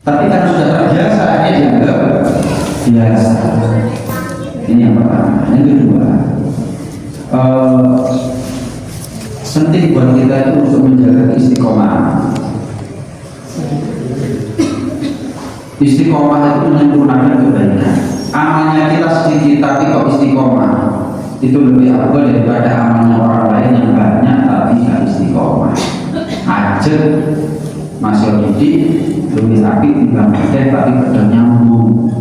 Tapi karena sudah terbiasa, dia dianggap biasa. Ini yang pertama. Yang kedua, penting buat kita itu untuk menjaga istiqomah. Istiqomah itu menyempurnakan kebaikan. Amalnya kita sedikit tapi kok istiqomah, itu lebih afdal daripada amalnya orang lain yang banyak tapi nggak istiqomah. Ajat masih didik lebih api dibandingkan tapi pedangnya umum.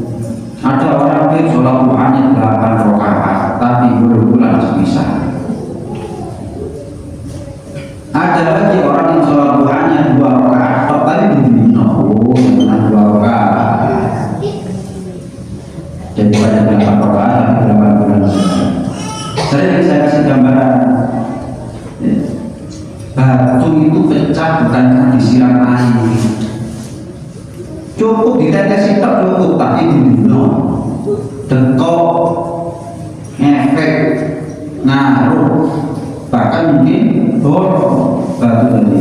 Ada orang yang sholat duhanya 8 rakaat tapi berbulan semisal. Ada lagi orang yang sholat duhanya 2 rakaat tapi berbina, dengan 2 rakaat. Jadi pada 8 rakaat tapi 8 bulan. Sering saya kasih gambaran. Batu itu pecah bukan karena disiram air. Cukup ditetes itu cukup, tapi dibina, dekok, efek, ngaruh, bahkan mungkin bor batu tadi.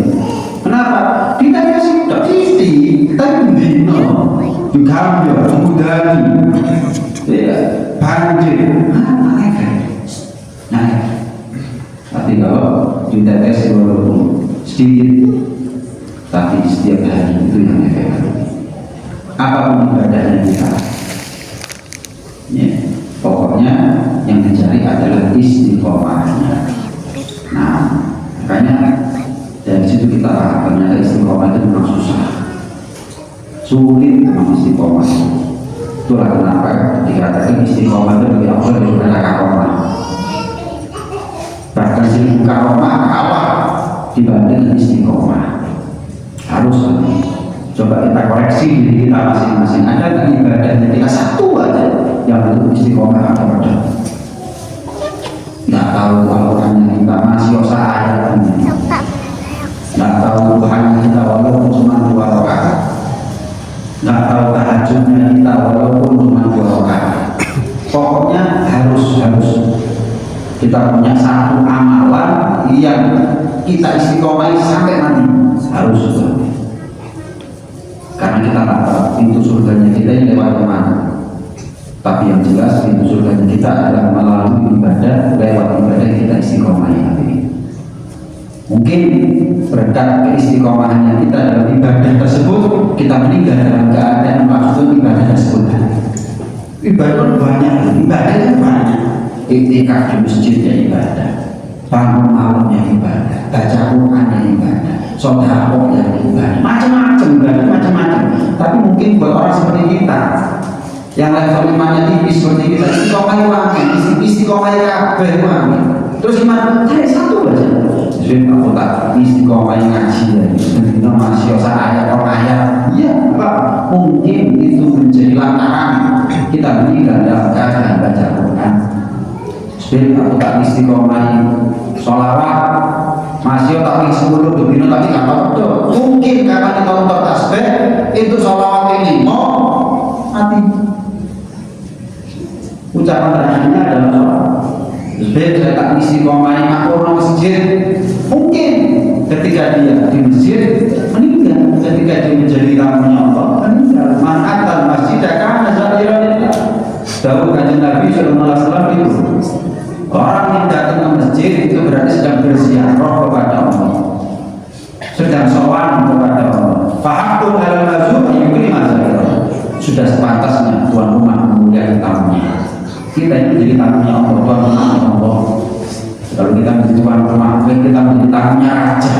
Kenapa? Ditetes itu titik, tapi dibina, digambil, dimudani, ya, banjir, efek. Nah, tapi kalau ditetes walaupun sedikit, tapi setiap hari itu yang efek. Apapun ibadahnya kita, ya, pokoknya yang dicari adalah istiqomahnya. Nah, makanya dari situ kita paham ternyata istiqomah itu memang susah, sulit memang istiqomah. Itulah kenapa dikatakan istiqomah itu lebih afdal daripada karomah. Bahkan seribu karomah kalah dibanding istiqomah. Harus coba kita koreksi diri kita masing-masing. Ada kan ibadahnya kita satu aja yang itu istiqomah atau tidak? Nggak tahu Al-Qurannya kita masih usah ayatnya. Nggak tahu Tuhannya kita walaupun cuma 2 rakaat. Nggak tahu tahajudnya kita walaupun cuma 2 rakaat. Pokoknya harus kita punya satu amalan yang kita istiqomah sampai mati, harus. Karena kita tak tahu pintu surganya kita yang lewat mana. Tapi yang jelas pintu surganya kita adalah melalui ibadah, lewat ibadah kita istiqomah ini. Mungkin berkat keistiqomahannya kita dalam ibadah tersebut, kita meninggal dalam keadaan melakukan ibadah tersebut. Ibadah banyak, ibadah banyak. Iktikaf di masjid ya ibadah, bangun malamnya ibadah, baca Quran ya ibadah, sedekah ya ibadah, macam-macam ibadah, macam-macam. Tapi mungkin buat orang seperti kita yang level imannya tipis seperti kita, istiqomah wangi, istiqomah kabeh wangi. Terus iman saya satu aja. Jadi aku tak istiqomah ngaji ya, ini masih ayat orang ayat. Iya, Pak. Mungkin itu menjadi lantaran kita meninggal dalam keadaan baca Quran. Jadi aku tak istiqomah sholawat, masih tak 10 begini tapi nggak tahu. Mungkin karena kita untuk tasbih itu sholawat ini mau mati. Ucapan terakhirnya adalah sholawat. Jadi saya tak istiqomah makmum masjid. Mungkin ketika dia di masjid meninggal, ketika dia menjadi tamunya Allah meninggal. Man atal masjid akan zahiranillah. Dawuh kanjeng Nabi sallallahu alaihi wasallam itu. Orang yang datang ke masjid itu berarti sedang berziarah kepada Allah, sedang sowan kepada Allah. Fahaqun alal mazhum yukri mazhab. Sudah sepantasnya tuan rumah memuliakan tamunya. Kita ini jadi tamunya Allah, tuan rumah Allah. Kalau kita menjadi tuan rumah, kita menjadi tamunya raja.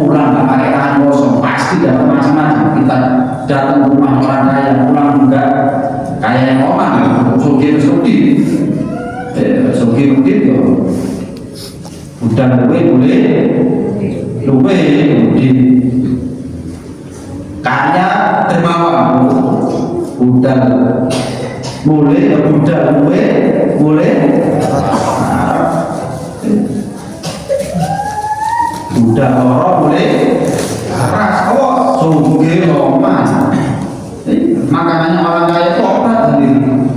Pulang nggak pakai tangan kosong, pasti dapat macam-macam. Kita datang ke rumah orang kaya, pulang enggak kayak yang omang, sugi-sugi. Sugi-sugi itu udah boleh di kaya dermawan, udah boleh udah boleh udah lorok boleh ras kok sugi roman. Makanannya orang kaya itu obat sendiri.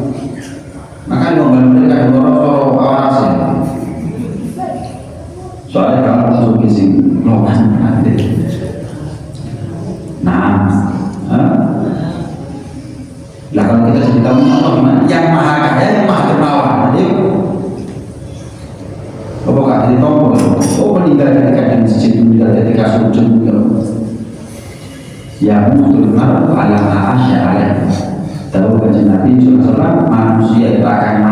Makanya kalau mereka dorong awas ya. Soalnya kalau masuk ke sini, lokan ada. Nah, kita gimana? Yang maha kaya, yang maha dermawan. Jadi apa kak jadi tombol? Oh meninggal ketika di masjid, meninggal ketika sujud. Ya mutul mar alam asya alaih. Tahu kajian Nabi SAW, manusia itu akan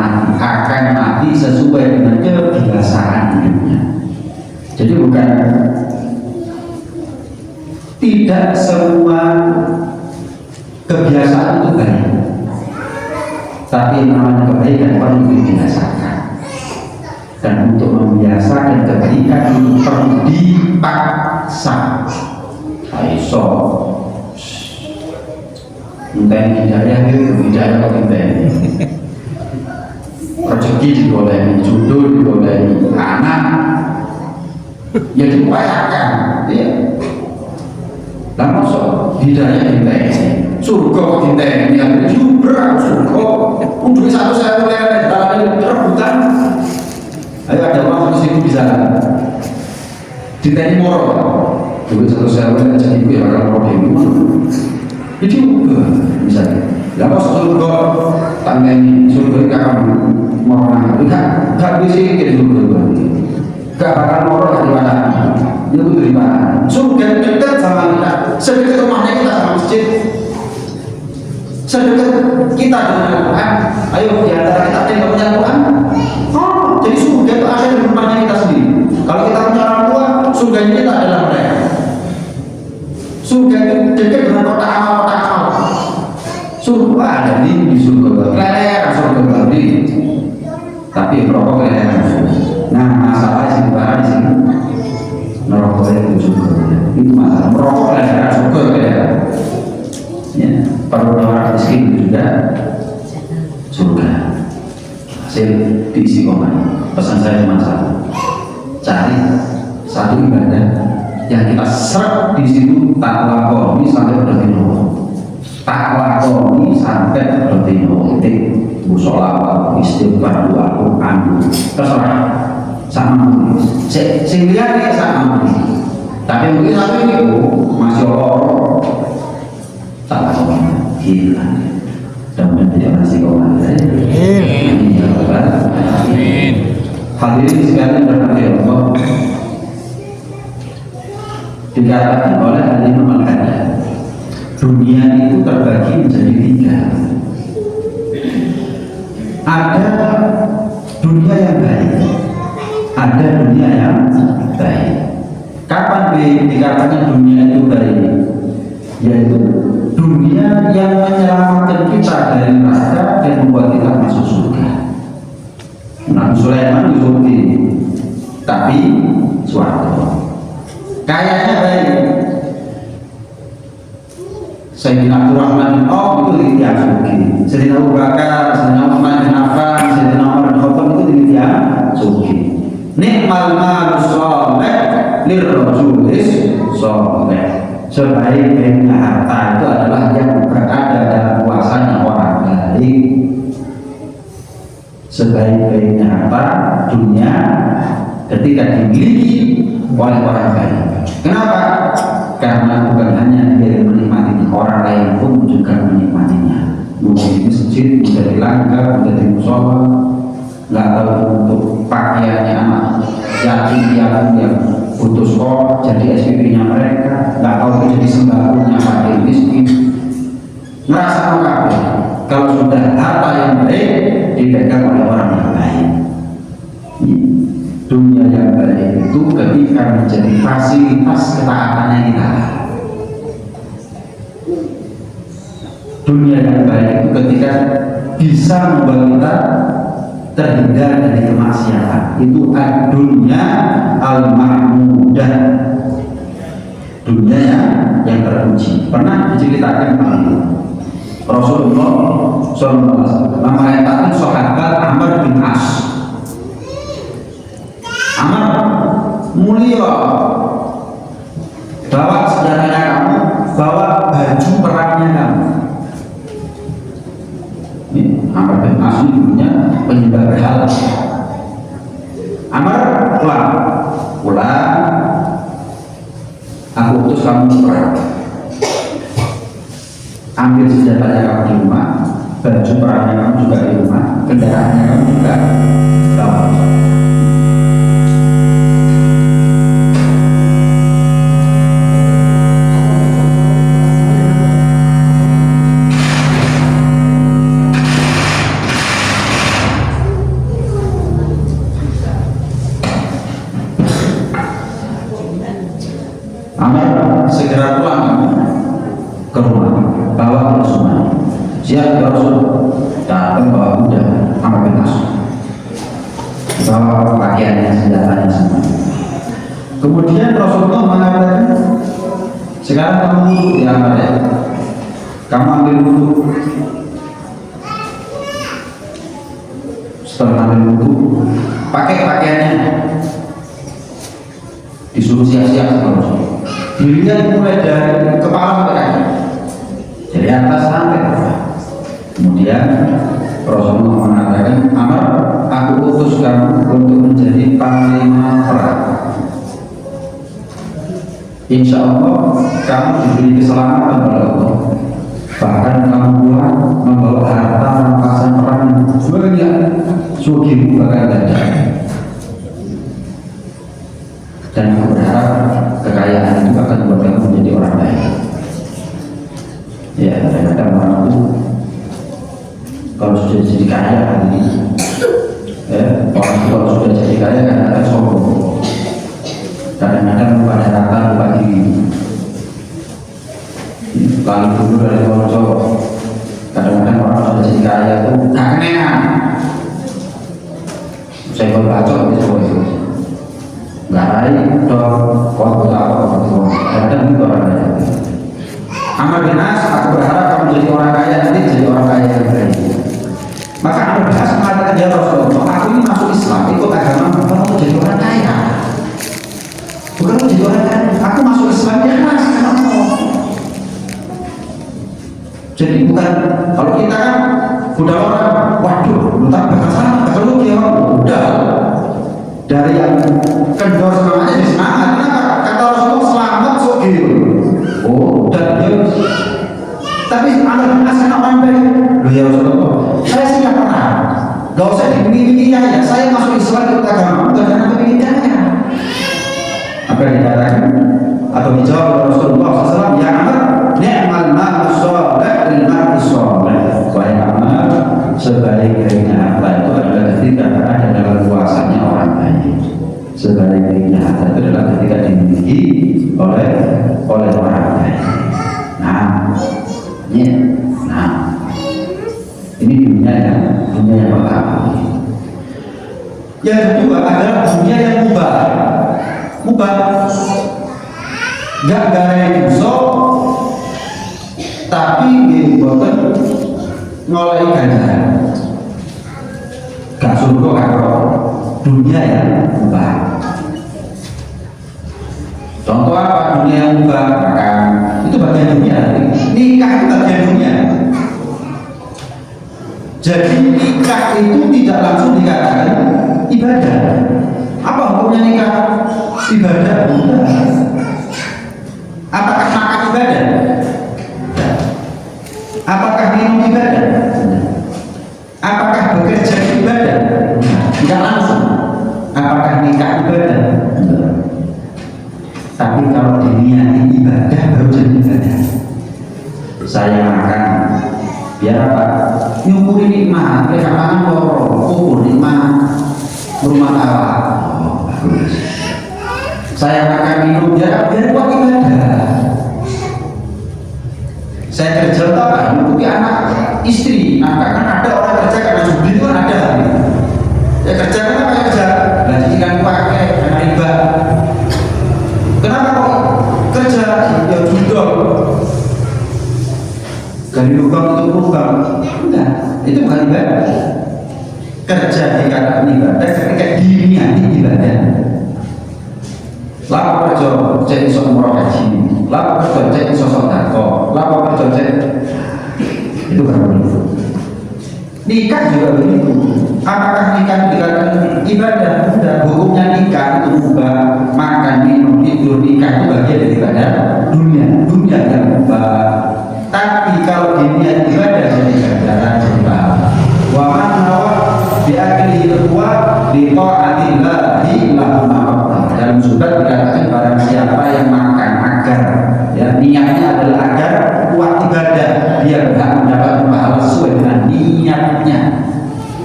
mati sesuai dengan kebiasaan hidupnya. Jadi bukan tidak semua kebiasaan itu baik, tapi namanya kebaikan perlu dibiasakan. Dan untuk membiasakan kebaikan itu perlu dipaksa. Aiso entah hidayah itu hidayah kok entah rezeki digolehi, jodoh digolehi, anak ya diupayakan ya. Lah mosok hidayah entah surga entah yang jubra surga untuk satu saya mulai dalam rebutan. Ayo ada uang di situ bisa ditanya moro duit satu saya mulai aja ibu ya bakal problem itu misalnya lah pas surga tandai surga kakak morona gak bisa ke surga gak bakal morona di mana itu dari mana surga dekat sama kita sedekat rumahnya kita sama masjid sedekat kita dengan Tuhan. Ayo di antara kita yang punya Tuhan jadi surga itu ada di rumahnya kita sendiri. Kalau kita punya orang tua surganya kita adalah mereka. Surga itu dekat dengan kota amal. Surga ada di surga keleleran surga babi, tapi merokok keleleran. Nah masalah sih di sini merokok itu surga itu masalah merokok keleleran surga keleleran. Ya perlu orang miskin juga surga hasil diisi komen. Pesan saya cuma satu, cari satu ibadah yang kita serap di situ tak lakoni sampai berdino. Tak lakoni sampai berdino. Titik musola, istighfar, doa, anu, terserah sama. Sing lihat sama. Tapi mungkin satu ini masih orang tak lakoni hilang. Dan menjadi nasi komen. Amin. Hadirin sekalian berkati Allah. Dikatakan oleh Al-Imam Al-Haddad, dunia itu terbagi menjadi tiga. Ada dunia yang baik, ada dunia yang baik. Kapan dikatakan dunia itu baik? Yaitu dunia yang menyelamatkan kita dari neraka dan membuat kita masuk surga. Nabi Sulaiman itu tapi suatu kayaknya baik. Sayyidina Abdurrahman itu dititian suki. Sayyidina Abu Bakar, Sayyidina Utsman bin Affan, Sayyidina Umar bin Khattab itu dititian suki. Nikmal malus sholeh lirrajulis sholeh. Sebaik-baiknya harta itu adalah yang berada dalam kuasanya orang baik. Sebaik-baiknya harta dunia ketika dimiliki oleh orang baik. Kenapa? Karena bukan hanya dia menikmatinya, orang lain pun juga menikmatinya. Mungkin masjid, menjadi langgar, menjadi musola, nggak tahu untuk pakaiannya anak yatim yang butuh sekolah, jadi SPP-nya mereka, nggak tahu jadi sembako-nya fakir miskin. Merasa apa? Kalau sudah harta yang baik dipegang oleh orang yang baik. Dunia yang baik itu ketika menjadi fasilitas ketaatannya kita. Dunia yang baik itu ketika bisa membuat kita terhindar dari kemaksiatan. Itu dunia al-mahmudah, dunia yang terpuji. Pernah diceritakan Rasulullah SAW mengatakan sahabat Amr bin As. Amr, mulia, bawa senjatanya kamu, bawa baju perangnya kamu. Ini Amr bin As ini punya penyembah berhala. Amr pulang, aku utus kamu perang. Ambil senjatanya kamu di rumah, baju perangnya kamu juga di rumah, kendaraannya kamu juga bawa. Amar segera pulang ke rumah, bawa ke Rasulullah. Siap ya Rasul, datang bawa kuda, Amar bin As, bawa pakaiannya, senjatanya semua. Kemudian Rasulullah mengatakan, sekarang kamu duduk ya Amar ya, kamu ambil wudhu. Setelah ambil wudhu, pakai pakaiannya, disuruh siap-siap sama Rasul. Dilihat mulai dari kepala sampai kaki, dari atas sampai bawah. Kemudian Rasulullah mengatakan, Amar, aku utus kamu untuk menjadi panglima perang. Insya Allah kamu diberi keselamatan oleh Allah. Bahkan kamu pulang membawa harta rampasan perang banyak, sugimu bakal ada. Dan aku berharap kekayaan itu akan membuat kamu menjadi orang baik. Ya, kadang-kadang orang itu kalau sudah jadi kaya hari ini, ya, orang itu kalau sudah jadi kaya kadang-kadang sombong, kadang-kadang lupa daratan, lupa diri. Kali dulu dari orang Jawa, kadang-kadang orang sudah jadi kaya itu gak kenekan. Saya kalau baca itu nggak lain dong, waktu kadang itu orang kaya. Amar bin As, aku berharap kamu jadi orang kaya, nanti jadi orang kaya yang baik. Maka Amar bin As mengatakan, ya Rasulullah, aku ini masuk Islam, ikut agama, bukan mau jadi orang kaya, bukan mau jadi orang kaya. Aku masuk Islam ya Mas, kenapa? Jadi bukan, kalau kita kan udah orang, waduh, lutar bakal kalau dia udah dari yang kendor semangatnya di semangat. Kenapa? Kata Rasulullah, selamat sogil. Oh, dan dia tapi Amar bin As orang baik. Loh ya Rasulullah, saya siap perang, gak usah dimiliki ya, saya masuk Islam ikut agama, bukan karena kepingin kaya. Apa yang dikatakan atau dijawab oleh Rasulullah SAW, ya Amar, ni'mal ma'u sholeh lil mar'i sholeh. Wahai Amar, sebaik-baiknya harta itu adalah ketika ada dalam kuasanya orang baik. Sebaik-baiknya harta itu adalah ketika dimiliki oleh orang baik. Nah, ini dunia yang pertama. Yang kedua adalah dunia yang mubah, gak gaya dosa, tapi bukan ngoleh ganjaran. Gak surga gak roh, dunia yang mubah. Contoh apa dunia yang mubah? Makan, itu bagian dunia. Nikah itu bagian dunia. Jadi nikah itu tidak langsung dikatakan ibadah. Apa hukumnya nikah? Ibadah bukan. Apakah makan ibadah? Apakah minum ibadah? Apakah bekerja ibadah? Tidak langsung. Apakah nikah ibadah? Tapi kalau diniati ibadah baru jadi ibadah. Saya makan biar apa? Nyukuri nikmat, mereka makan kubur nikmat rumah Allah. Bagus. Saya makan minum biar buat ibadah. Saya kerja apa? Nyukupi anak istri. Nah, kan ada orang kerja karena judi itu kan ada. Ya kerja kan apa kerja? Gaji kan pakai karena riba. Kenapa kok kerja? Ya judul. Gali lubang itu lubang. Enggak, itu bukan ibadah. Kerja dikatakan ibadah ketika diniati ibadah. Lapa kerja cek iso umroh haji, lapa kerja cek iso sedekah, lapa kerja cek itu kan begitu. Nikah juga begitu. Apakah nikah dikatakan ibadah? Enggak, hukumnya nikah itu mubah, makan, minum, tidur, nikah itu bagian dari ibadah dunia yang mubah. Tapi kalau diniat ibadah jadi ganjaran, jadi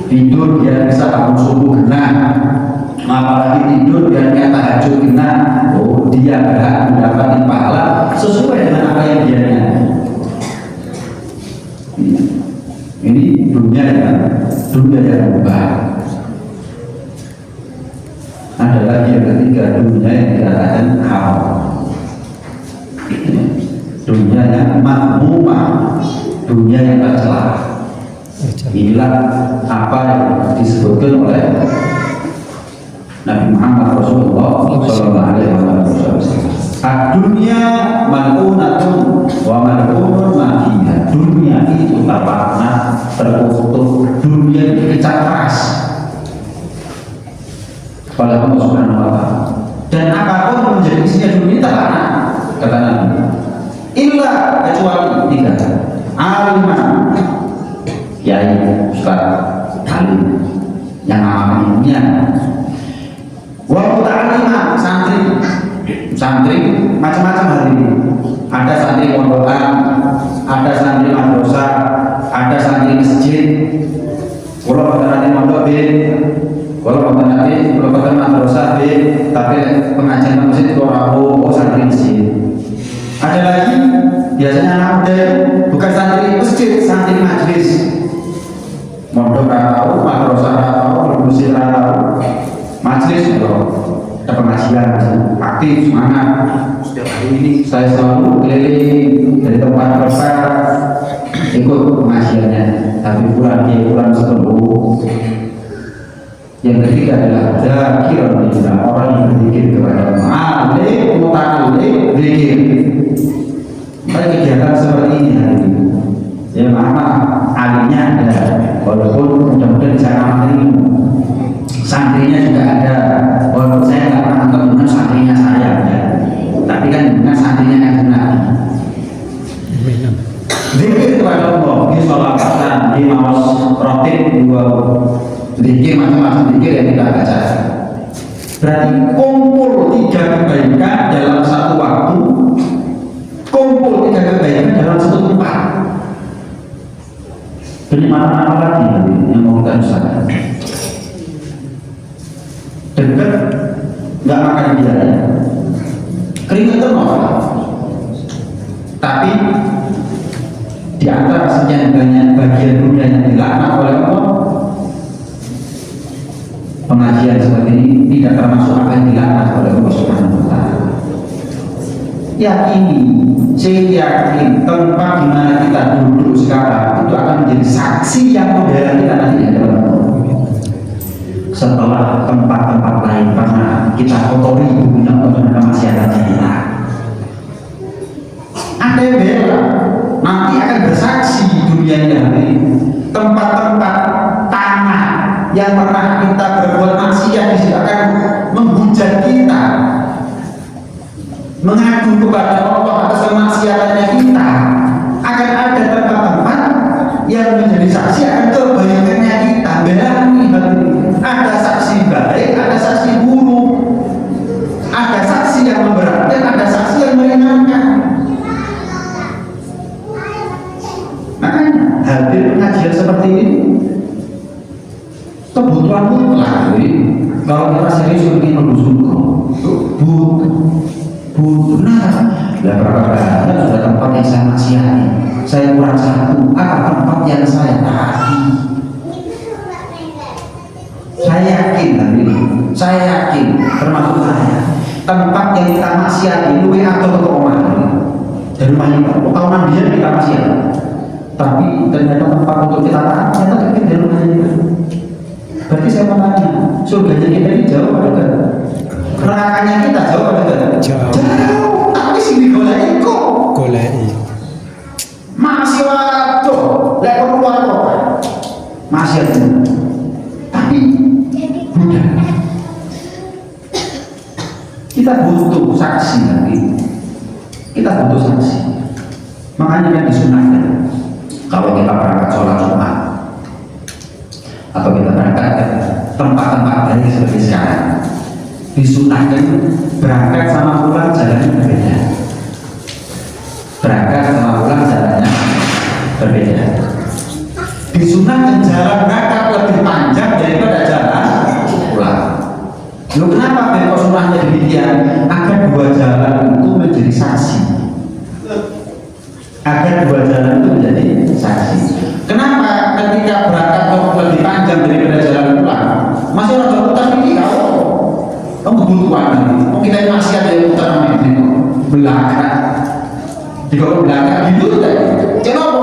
tidur biar bisa bangun subuh genah, apalagi tidur biar niat tahajud genah. Oh, dia berhak mendapatkan pahala sesuai dengan apa yang dia niat. Ini dunia yang berubah. Ada lagi yang ketiga, dunia yang dikatakan haram, dunia yang makmumah, dunia yang tercela. Inilah apa yang disebutkan oleh Nabi Muhammad Rasulullah Sallallahu Alaihi Wasallam. Dunia mal'unatun wa mal'unun ma fiha. Dunia itu terlaknat, terkutuk, dunia itu dikecap keras oleh Allah Subhanahu Wa Taala. Dan apapun yang menjadi isinya dunia terlaknat, kata Nabi. Illa kecuali tiga: alimah, kiai, ustaz, alim yang amalkan ilmunya, wa muta'allimah, santri macam-macam hari ini. Ada santri pondokan, ada santri madrasah, ada santri masjid. Kalau nanti mondok B, kalau nanti madrasah B, tapi pengajian masjid itu orang santri masjid. Ada lagi biasanya anak muda bukan santri masjid, santri majlis. Mondok tahu, madrasah tahu, masjid tahu, majlis tahu. Ada pengajian aktif, semangat. Setiap hari ini saya selalu keliling dari tempat ke tempat ikut pengajiannya, tapi pulang sepenuh. Yang ketiga adalah zakirun lillah, orang yang berzikir kepada Allah, alim muta'allim zikir. Ada kegiatan seperti ini hari ini. Ya maaf, alimnya ada, walaupun mudah-mudahan bisa ngamalkan ilmu. Santrinya juga ada, walaupun saya nggak pernah nonton dengan santrinya saya, ya. Tapi kan dengan santrinya yang benar. Zikir kepada Allah, di sholawatan, di mawas rotib, dua zikir macam-macam zikir yang kita baca. Berarti kumpul tiga kebaikan dalam satu waktu, kumpul tiga kebaikan dalam satu tempat. Kenikmatan apa lagi yang mau kita usahakan? Dekat, nggak makan biaya, keringetan apa? Tapi di antara sekian banyak bagian dunia yang dilaknat oleh Allah, pengajian seperti ini tidak termasuk apa yang dilaknat oleh Allah Subhanahu Wa Taala. Yakini, saya yakin tempat di mana kita duduk sekarang itu akan menjadi saksi yang membela kita nanti di hadapan Allah. Setelah tempat-tempat lain pernah kita kotori hubungan dengan kemaksiatan kita, ada yang bela nanti akan bersaksi di dunia ini. Tempat-tempat tanah yang pernah kita berbuat maksiat di situ akan menghujat kita, mengadu kepada Allah atas kemaksiatannya kita. Akan ada tempat-tempat yang menjadi saksi akan kebaikannya kita. Berani ada saksi baik, ada saksi buruk, ada saksi yang memberatkan, ada saksi yang meringankan. Makanya hadir pengajian seperti ini kebutuhan mutlak. Kalau kita serius ingin menuju butuh nah berapa banyak sudah tempat yang saya maksiati, saya kurang satu, apa tempat yang saya taati. Saya yakin termasuk saya tempat yang kita maksiati luwe atau ke rumah dari rumah ini tahunan dia kita maksiat, tapi ternyata tempat untuk kita taat ternyata dekat dari rumah ini. Berarti saya mau tanya, surganya kita ini jauh atau dekat? Nerakanya kita jauh atau dekat? Jauh. Tapi sini golai kok. Golai. Masih waduh, lek keluar kok. Masih ada. Tapi mudah. Kita butuh saksi nanti. Kita butuh saksi. Makanya yang disunahkan kalau kita berangkat sholat Jumat atau kita berangkat ke tempat-tempat lain seperti sekarang, disunahkan berangkat sama pulang jalannya berbeda. Berangkat sama pulang jalannya berbeda. Disunahkan jalan berangkat lebih panjang dua jalan itu menjadi saksi. Kenapa ketika berangkat kok lebih panjang daripada jalan pulang masih orang jauh tapi kamu kebutuhan mau kita yang masih ada yang utama itu belakang di kota belakang gitu kenapa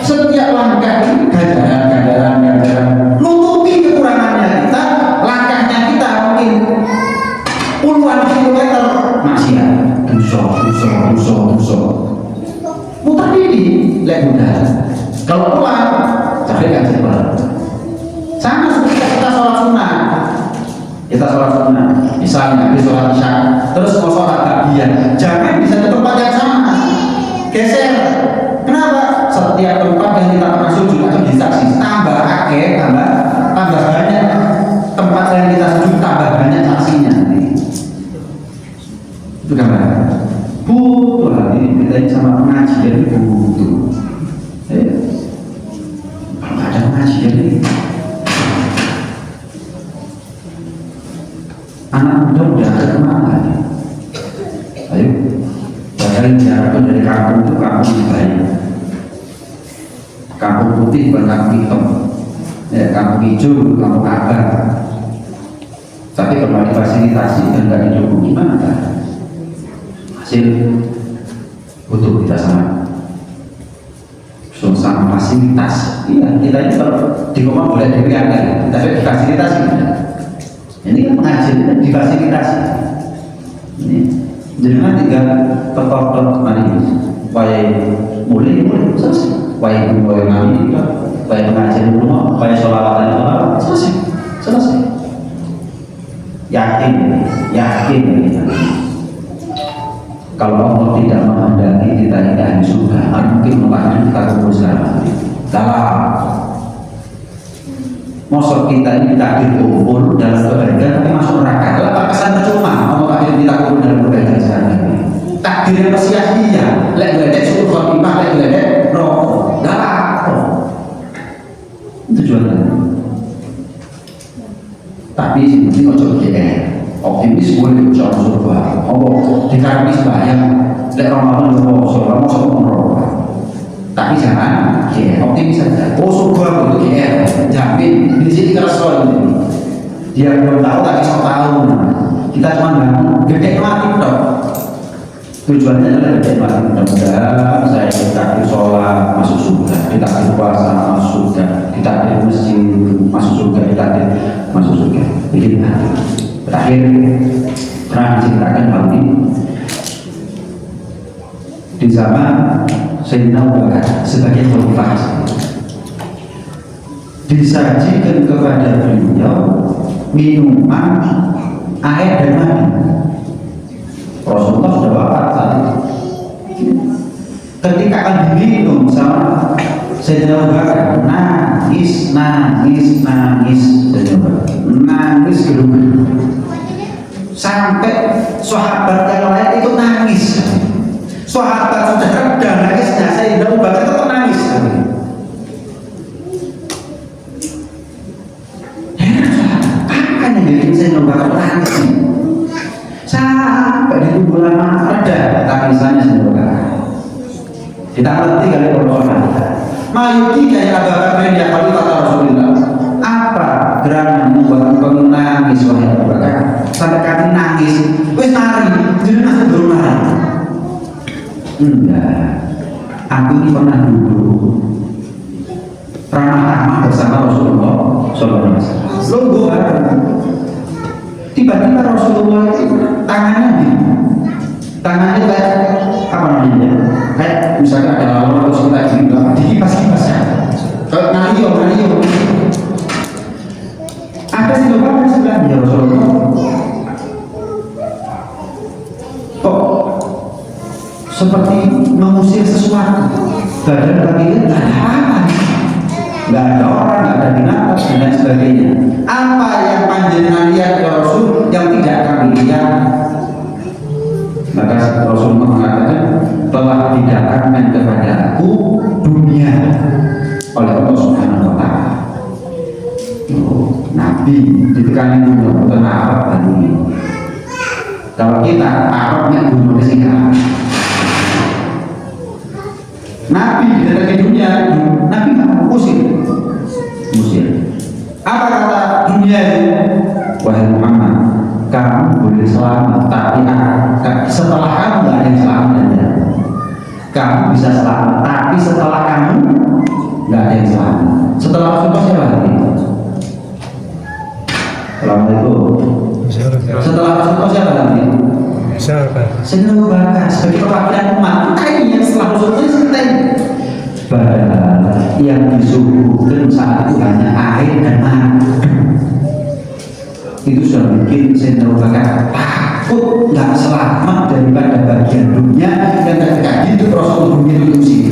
setiap langkah ini ganjaran nutupi kekurangannya kita, langkahnya kita mungkin puluhan kilometer masih ada dosa muter diri lek mudah kalau pulang cari kajian sama seperti kita sholat sunnah misalnya habis sholat isya terus mau sholat tabiat jangan bisa di tempat yang sama geser. Kenapa? Setiap tempat yang kita pernah sujud atau disaksi tambah akeh tambah banyak tempat yang kita sujud tambah banyak saksinya itu gambar butuh hati kita sama pengajian butuh kalau nggak ada pengajian ini anak muda udah ada kemana ayo bahkan diharapkan dari kampung itu kampung yang baik, kampung putih bukan kampung hitam kampung hijau, kampung abang tapi kalau difasilitasi dan nggak didukung gimana hasil butuh kita sama fasilitas. Iya, kita ini kalau di rumah boleh dilihat tapi difasilitasi ini kan pengajian itu difasilitasi ini jangan tinggal tekor-tekor kemarin supaya mulai selesai supaya mulai ngambil supaya pengajian rumah supaya sholawatan selesai yakin kalau Allah tidak menghendaki kita tidak di surga mungkin mengatakan kita kumpul selama dalam mosok kita ini takdir kumpul dalam kebahagiaan tapi masuk neraka itu apa kesan percuma Allah takdir kita kumpul dalam kebahagiaan sekarang ini takdirnya sia-sia lek gledek syukur khotimah lek gledek roh tujuannya tapi ini ojo optimis boleh ucap surga Allah dikarami sebayang lek Ramadan surga tapi jangan optimis saja surga itu jamin di sini kalau soal ini dia belum tahu tapi sok tahu kita cuma bangun gede mati dong tujuannya adalah gede mati mudah-mudahan saya dikasih sholat masuk surga dikasih puasa masuk surga dikasih masjid masuk surga dikasih masuk surga begitu. Terakhir pernah diceritakan hal ini di zaman Sayyidina Abu Bakar sebagai khalifah disajikan kepada beliau minuman air dan madu. Rasulullah sudah wafat saat itu. Ketika akan diminum sama Sayyidina Abu Bakar nangis geru-geru sampai sahabat yang lain itu nangis. Sahabat sudah reda nangisnya, Sayyidina Abu Bakar tetap nangis. Apa yang bikin Sayyidina Abu Bakar nangis? Sampai di tubuh lama reda tangisannya Sayyidina Abu Bakar. Kita ngerti kali Rasulullah. Mayuti kayak Abu Bakar yang kali kata Rasulullah. Apa gerangan membuat engkau nangis wahai Abu Bakar? Sampai kami nangis, wes nari, jadi aku belum nari. Enggak, aku ini pernah duduk ramah-ramah bersama Rasulullah Sallallahu Alaihi Wasallam. Lungguh bareng. Tiba-tiba Rasulullah itu tangannya kayak apa namanya? Kayak misalnya ada lawan Rasulullah ini dikipas-kipas ya. Kayak nariyo. Ada si bapak sebelahnya Rasulullah. Kok seperti mengusir sesuatu? Badan kakinya nggak ada apa, nggak ada orang, nggak ada binatang dan lain sebagainya. Apa yang panjenengan lihat ya Rasul yang tidak kami lihat? Maka Rasulullah mengatakan bahwa didatangkan kepada aku dunia oleh Allah Subhanahu Wa Taala. Nabi ditekani dunia bukan Arab dan dunia. Kalau kita Arabnya dunia kesingkat. Nabi di dunia, Nabi nggak usir. Apa kata dunia itu? Wahai Muhammad, kamu boleh selamat, tapi setelah kamu nggak ada yang selamat aja. Kamu bisa selamat, tapi setelah kamu nggak ada yang selamat. Setelah Rasulullah siapa lagi? Assalamualaikum. Setelah Rasulullah siapa lagi? Sayyidina Abu Bakar sebagai perwakilan umat. Kayaknya setelah Rasulullah kita yang disuguhkan saat itu hanya air dan madu. Itu sudah bikin Sayyidina Abu Bakar takut nggak selamat daripada bagian dunia yang ketika itu Rasulullah itu sih.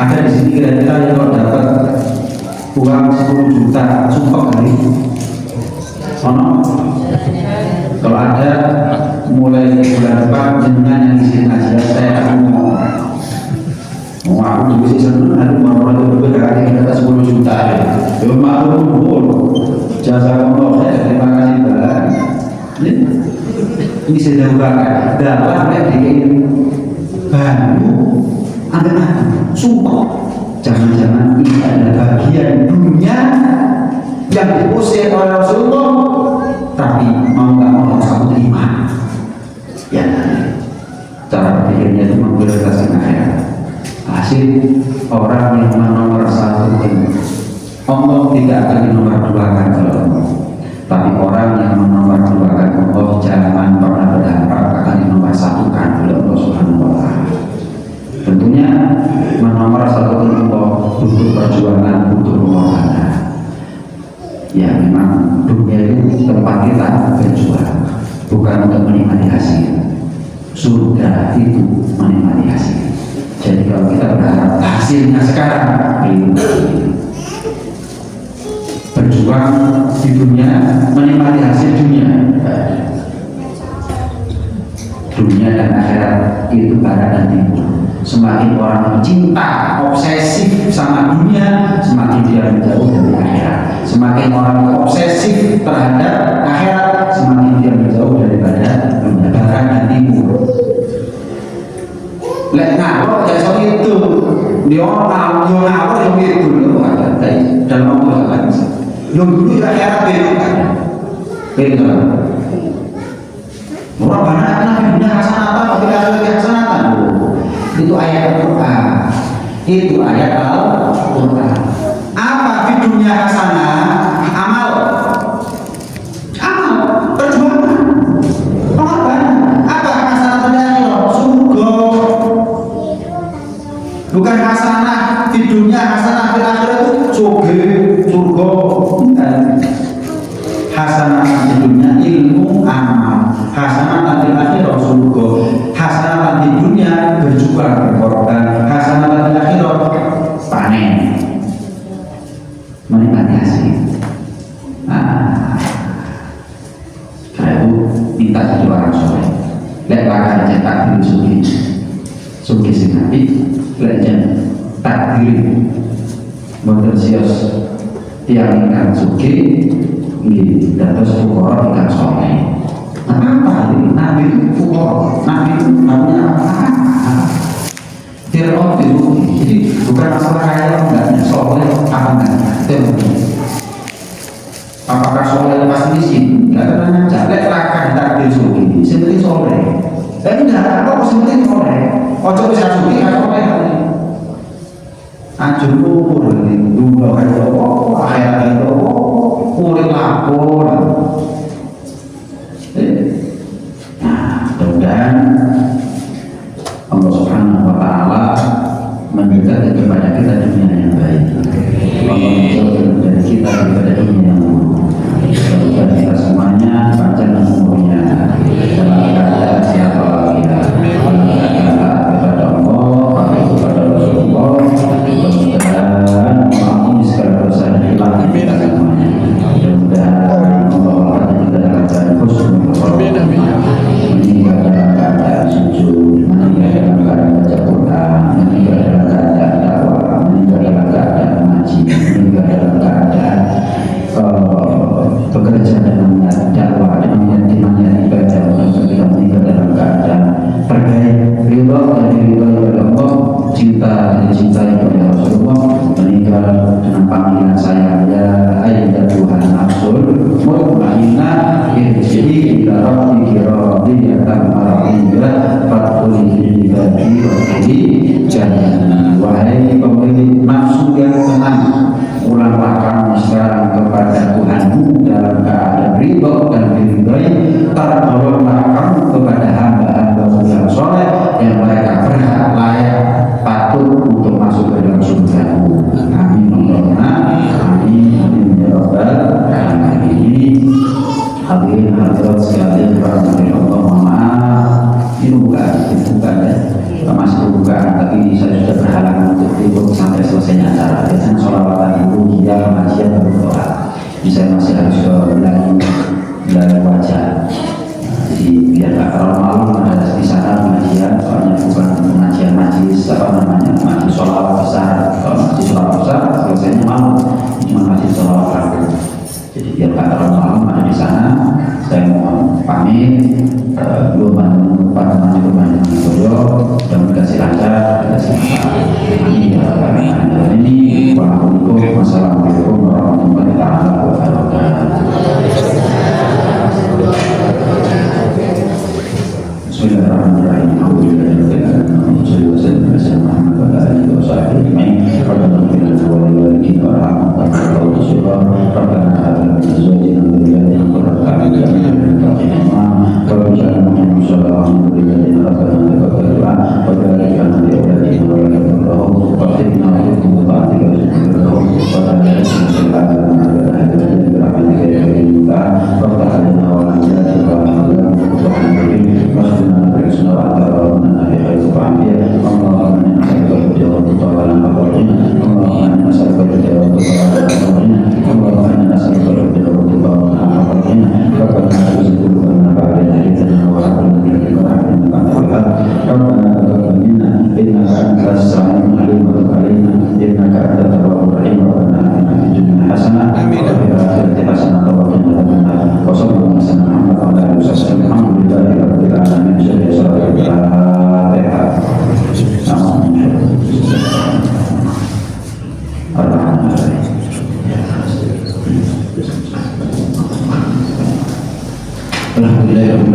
Ada di sini kira-kira yang kalau dapat uang 10 juta sumpah kali. Kalau ada mulai bulan depan jenengan yang isi aja saya akan mau aku juga sih seneng ada orang itu bergerak di atas 10 juta ya maklum jasa Allah saya terima kasih banget ini sedang bakar dalam kayak baru ada sumpah jangan-jangan ini adalah bagian dunia yang diusir oleh Rasulullah tapi mau nggak mau harus kamu terima ya cara berpikirnya itu memprioritaskan akhirat. Hasil orang yang nomor satu Allah tidak akan dinomorduakan kalau Allah, tapi orang yang menomorduakan Allah jangan pernah berharap akan dinomorsatukan oleh Allah Subhanahu wa Ta'ala. Tentunya menomorsatukan Allah butuh perjuangan, butuh pengorbanan. Ya memang dunia itu tempat kita berjuang, bukan untuk menikmati hasil. Surga itu menikmati hasil. Jadi kalau kita berharap hasilnya sekarang berjuang di dunia, menikmati hasil dunia dan akhirat itu barat dan timur. Semakin orang cinta, obsesif sama dunia, semakin dia menjauh dari akhirat. Semakin orang obsesif terhadap akhirat, semakin dia menjauh daripada dunia. Barat dan timur. Lek ngawur jadi soal itu, dia orang ngawur yang itu loh ada dalam Allah kan. Yang dulu ya akhirat beda. Orang banyak nabi dunia hasanatan, tapi akhirat hasanatan. Itu ayat Al-Quran. Itu ayat Al-Quran. Apa di dunia hasanah? Amal, perjuangan, pengorbanan. Apa hasanahnya? Surga. Bukan hasanah di dunia, hasanah di akhirat itu surga. Hasanah di dunia ilmu amal, hasanah di akhirat surga. Hasanah di dunia berjuang berkorban, hasanah di akhirat panen, menikmati hasil. Karena itu minta jadi orang soleh. Lek bakal cetak diri sugi sing nabi, lek takdir modersius tiang ingkang sugi, nggih dados ukara ingkang soleh. Apa ini? Nabi itu fukor, Nabi itu namanya apa? Fir'aun itu, jadi bukan masalah kaya enggaknya, soleh apa enggak? Apakah soleh pasti miskin? Enggak pernah ngajak, lek rakan takdir sugi, seperti soleh. Tapi enggak, kok seperti soleh? Ojo bisa sugi, kan soleh kali. Ajur luhur, dua itu, akhirat itu, kulit lapor. Dan Allah Subhanahu wa Ta'ala memberikan kepada kita dunia yang baik. Allah menjauhkan dari kita daripada dunia yang buruk. Dan kita semuanya panjang umurnya dalam keadaan siapa lagi dalam keadaan kepada Allah, kepada Rasulullah, dan mengampuni segala dosa dan hilang kita semuanya. Mudah-mudahan Allah akan kita dalam keadaan khusus meninggal dalam keadaan sujud, meninggal dalam keadaan baca Quran, meninggal dalam keadaan dakwah, meninggal Saya masih harus ke belai wajah. Jadi biar tak terlalu malu ada di sana pengajian, soalnya bukan pengajian majlis majlis sholawat besar. Kalau majlis sholawat besar selesainya malu, cuma majlis sholawat ragu. Jadi biar tak terlalu malu ada di sana. Saya mohon pamit, belum teman-teman itu banyak yang dikasih lancar, dikasih ini wassalamualaikum warahmatullahi wabarakatuh. Bismillahirrahmanirrahim. Alhamdulillah.